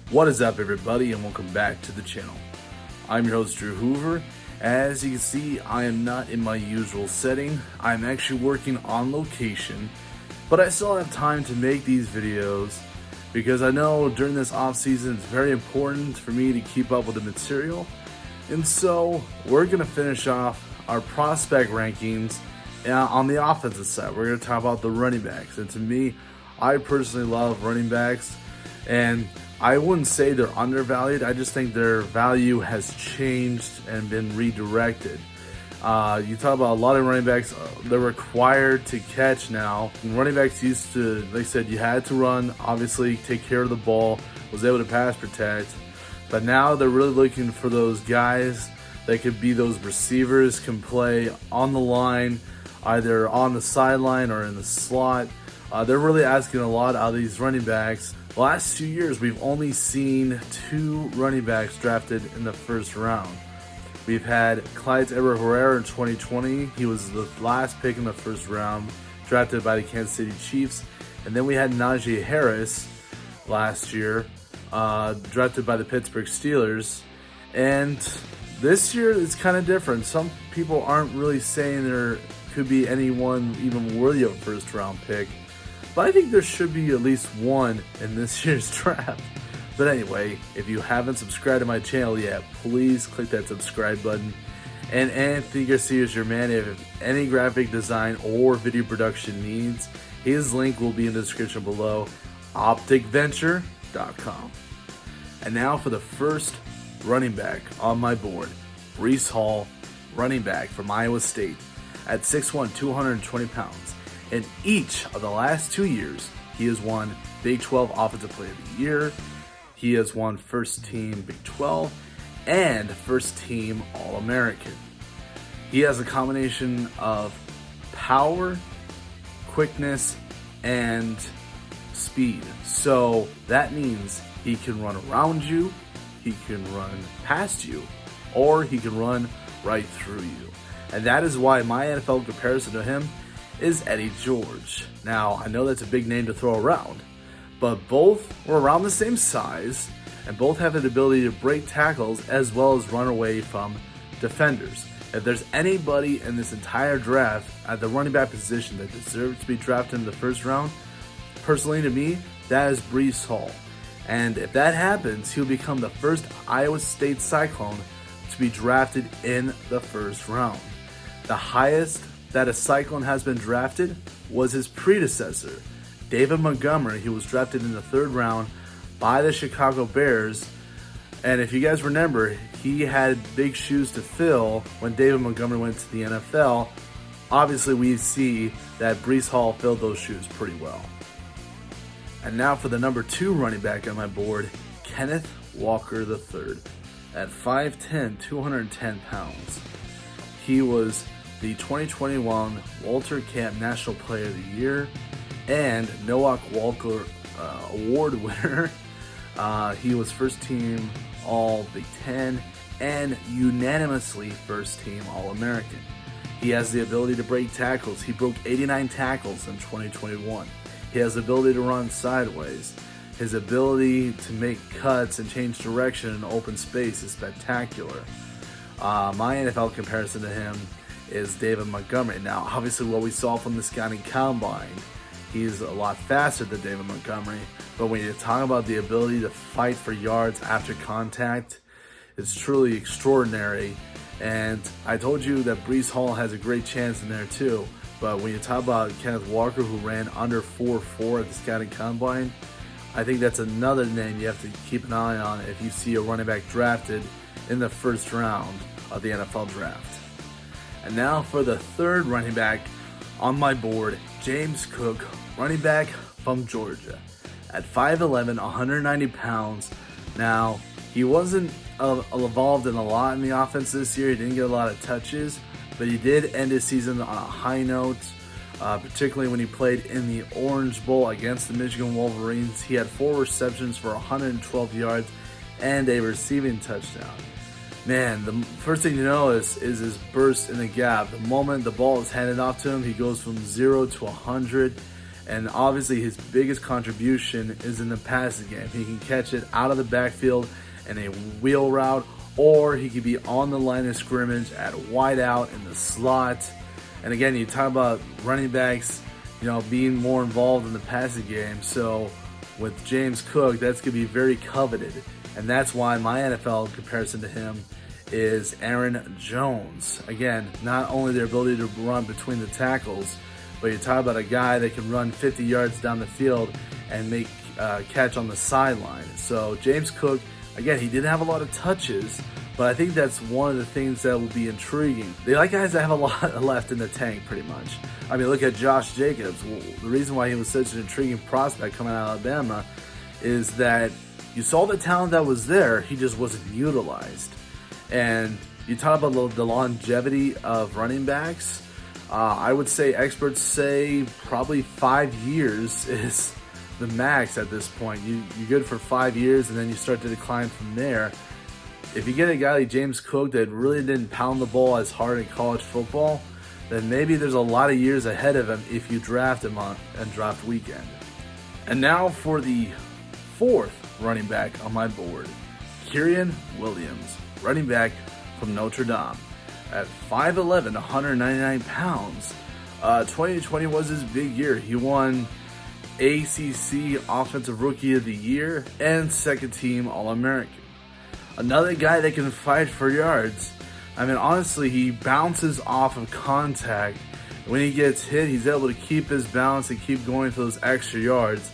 What is up, everybody, and welcome back to the channel. I'm your host, Drew Hoover. As you can see, I am not in my usual setting. I'm actually working on location, but I still have time to make these videos because I know during this off season it's very important for me to keep up with the material. And so we're going to finish off our prospect rankings on the offensive side. We're going to talk about the running backs. And to me, I personally love running backs, and I wouldn't say they're undervalued. I just think their value has changed and been redirected. You talk about a lot of running backs, they're required to catch now. And running backs used to, like I said, you had to run, obviously take care of the ball, was able to pass protect. But now they're really looking for those guys that could be those receivers, can play on the line, either on the sideline or in the slot. They're really asking a lot out of these running backs. The last 2 years, we've only seen 2 running backs drafted in the first round. We've had Clyde Edwards-Helaire in 2020. He was the last pick in the first round, drafted by the Kansas City Chiefs. And then we had Najee Harris last year, drafted by the Pittsburgh Steelers. And this year, it's kind of different. Some people aren't really saying there could be anyone even worthy of a first round pick. But I think there should be at least one in this year's draft. But anyway, if you haven't subscribed to my channel yet, please click that subscribe button. And Anthony Garcia is your man. If any graphic design or video production needs, his link will be in the description below, opticventure.com. And now for the first running back on my board, Breece Hall, running back from Iowa State, at 6'1", 220 pounds. In each of the last 2 years, he has won Big 12 Offensive Player of the Year. He has won First Team Big 12 and First Team All-American. He has a combination of power, quickness, and speed. So that means he can run around you, he can run past you, or he can run right through you. And that is why my NFL comparison to him is Eddie George. Now, I know that's a big name to throw around, but both were around the same size, and both have the ability to break tackles as well as run away from defenders. If there's anybody in this entire draft at the running back position that deserves to be drafted in the first round, personally to me, that is Breece Hall. And if that happens, he'll become the first Iowa State Cyclone to be drafted in the first round. The highest that a Cyclone has been drafted was his predecessor, David Montgomery. He was drafted in the 3rd round by the Chicago Bears. And if you guys remember, he had big shoes to fill when David Montgomery went to the NFL. Obviously, we see that Breece Hall filled those shoes pretty well. And now for the number 2 running back on my board, Kenneth Walker III, at 5'10", 210 pounds. He was the 2021 Walter Camp National Player of the Year and Noah Walker Award winner. He was first team All Big Ten and unanimously first team All-American. He has the ability to break tackles. He broke 89 tackles in 2021. He has the ability to run sideways. His ability to make cuts and change direction in open space is spectacular. My NFL comparison to him is David Montgomery. Now, obviously what we saw from the scouting combine, he's a lot faster than David Montgomery, but when you talk about the ability to fight for yards after contact, it's truly extraordinary. And I told you that Breece Hall has a great chance in there too, but when you talk about Kenneth Walker, who ran under 4.4 at the scouting combine, I think that's another name you have to keep an eye on if you see a running back drafted in the first round of the NFL draft. And now for the 3rd running back on my board, James Cook, running back from Georgia, at 5'11", 190 pounds. Now, he wasn't involved in a lot in the offense this year. He didn't get a lot of touches, but he did end his season on a high note, particularly when he played in the Orange Bowl against the Michigan Wolverines. He had 4 receptions for 112 yards and a receiving touchdown. Man, the first thing you know is his burst in the gap. The moment the ball is handed off to him, he goes from 0 to 100. And obviously his biggest contribution is in the passing game. He can catch it out of the backfield in a wheel route, or he could be on the line of scrimmage at wide out in the slot. And again, you talk about running backs, being more involved in the passing game. So with James Cook, that's going to be very coveted. And that's why my NFL comparison to him is Aaron Jones. Again, not only their ability to run between the tackles, but you talk about a guy that can run 50 yards down the field and make catch on the sideline. So James Cook, again, he didn't have a lot of touches, but I think that's one of the things that will be intriguing. They like guys that have a lot left in the tank, pretty much. I mean, look at Josh Jacobs. Well, the reason why he was such an intriguing prospect coming out of Alabama is that you saw the talent that was there, he just wasn't utilized. And you talk about the longevity of running backs. I would say experts say probably 5 years is the max at this point. You're good for 5 years, and then you start to decline from there. If you get a guy like James Cook that really didn't pound the ball as hard in college football, then maybe there's a lot of years ahead of him if you draft him on draft weekend. And now for the fourth running back on my board, Kyren Williams, running back from Notre Dame. At 5'11", 199 pounds, 2020 was his big year. He won ACC Offensive Rookie of the Year and second team All-American. Another guy that can fight for yards. I mean, honestly, he bounces off of contact. When he gets hit, he's able to keep his balance and keep going for those extra yards.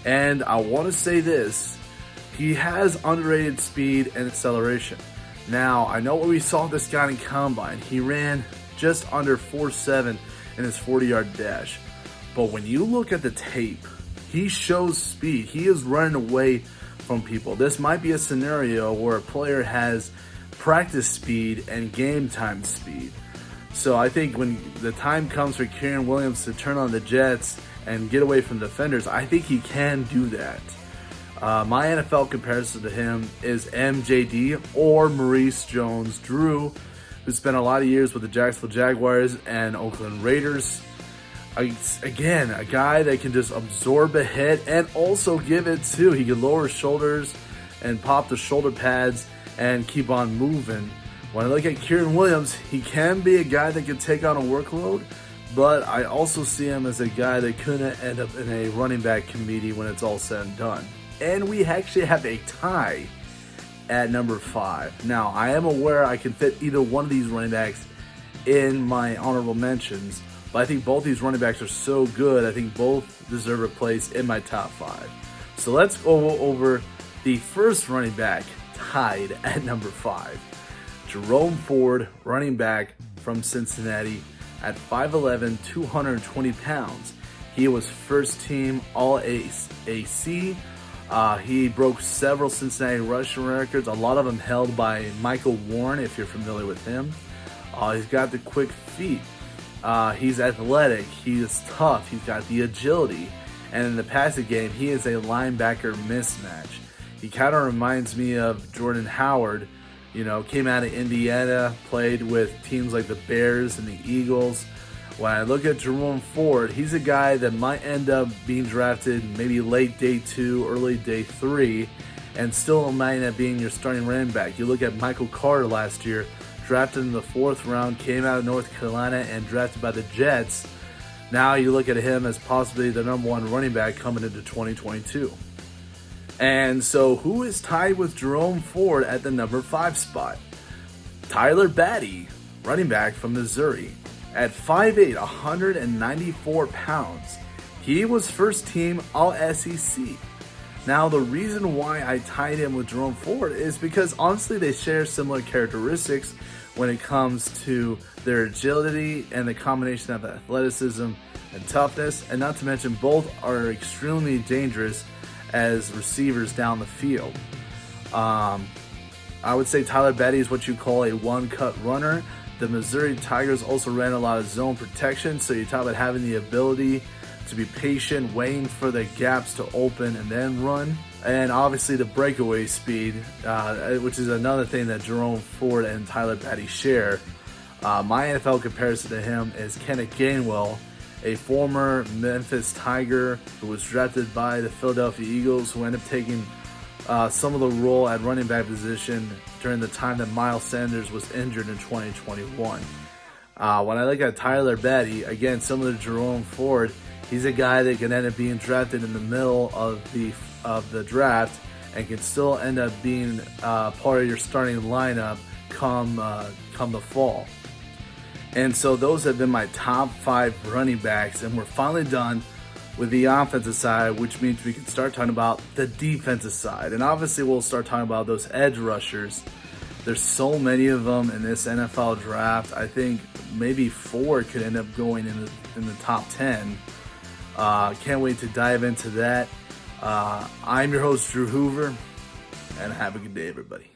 And I want to say this, he has underrated speed and acceleration. Now, I know what we saw this guy in Combine. He ran just under 4.7 in his 40-yard dash. But when you look at the tape, he shows speed. He is running away from people. This might be a scenario where a player has practice speed and game time speed. So I think when the time comes for Kyren Williams to turn on the jets and get away from defenders, I think he can do that. My NFL comparison to him is MJD or Maurice Jones-Drew, who spent a lot of years with the Jacksonville Jaguars and Oakland Raiders. Again, a guy that can just absorb a hit and also give it too. He can lower his shoulders and pop the shoulder pads and keep on moving. When I look at Kyren Williams, he can be a guy that can take on a workload, but I also see him as a guy that could end up in a running back committee when it's all said and done. And we actually have a tie at number 5. Now, I am aware I can fit either one of these running backs in my honorable mentions, but I think both these running backs are so good, I think both deserve a place in my top 5. So let's go over the first running back tied at number 5. Jerome Ford, running back from Cincinnati, at 5'11", 220 pounds. He was first team All-AC. He broke several Cincinnati rushing records, a lot of them held by Michael Warren, if you're familiar with him. He's got the quick feet. He's athletic. He is tough. He's got the agility. And in the passing game, he is a linebacker mismatch. He kind of reminds me of Jordan Howard. Came out of Indiana, played with teams like the Bears and the Eagles. When I look at Jerome Ford, he's a guy that might end up being drafted maybe late day 2, early day 3, and still might end up being your starting running back. You look at Michael Carter last year, drafted in the 4th round, came out of North Carolina and drafted by the Jets. Now you look at him as possibly the number 1 running back coming into 2022. And so who is tied with Jerome Ford at the number 5 spot? Tyler Batty, running back from Missouri. At 5'8", 194 pounds. He was first team All-SEC. Now, the reason why I tied him with Jerome Ford is because, honestly, they share similar characteristics when it comes to their agility and the combination of athleticism and toughness. And not to mention, both are extremely dangerous as receivers down the field. I would say Tyler Batty is what you call a one-cut runner. The Missouri Tigers also ran a lot of zone protection, so you talk about having the ability to be patient, waiting for the gaps to open and then run. And obviously the breakaway speed, which is another thing that Jerome Ford and Tyler Batty share. My NFL comparison to him is Kenneth Gainwell a former Memphis Tiger who was drafted by the Philadelphia Eagles, who ended up taking some of the role at running back position during the time that Miles Sanders was injured in 2021. When I look at Tyler Batty, again, similar to Jerome Ford, he's a guy that can end up being drafted in the middle of the draft and can still end up being part of your starting lineup come the fall. And so those have been my top 5 running backs, and we're finally done with the offensive side, which means we can start talking about the defensive side. And obviously we'll start talking about those edge rushers. There's so many of them in this NFL draft. I think maybe 4 could end up going in the top 10. Can't wait to dive into that. I'm your host, Drew Hoover, and have a good day, everybody.